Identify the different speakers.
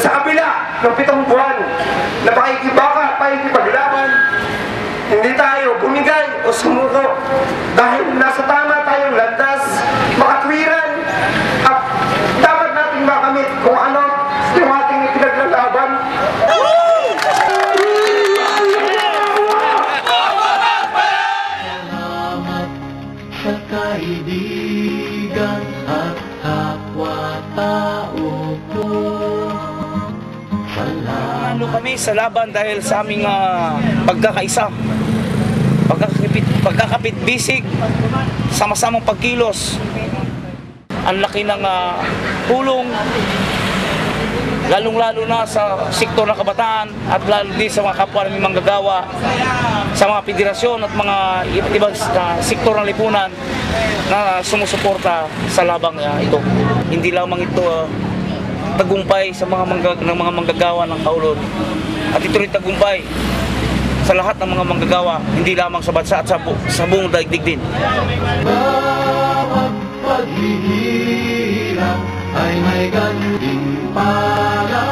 Speaker 1: sa kabila ng 7 buwan na pakikibaka, pakikipaglaban, hindi tayo bumigay o sumuko dahil nasa tama tayong landas, makatwiran, at dapat natin makamit kung ano yung ating pinaglalaban.
Speaker 2: Salamat sa kaibigan at kapwa-tao ko. Salamat.
Speaker 3: Ano kami sa laban dahil sa aming pagkakaisa, pagkakapit bisig, sama-samang pagkilos. Ang laki ng tulong, lalong-lalo na sa sektor ng kabataan at lalo din sa mga kapwa namin manggagawa, sa mga federasyon at mga iba't ibang sektor ng lipunan na sumusuporta sa labang ito. Hindi lamang ito tagumpay sa mga manggagawa ng Kaulon, at ito rin tagumpay sa lahat ng mga manggagawa, hindi lamang sa bansa at sa buong daigdig din.
Speaker 2: Bawat paghihirap ay may gantimpala.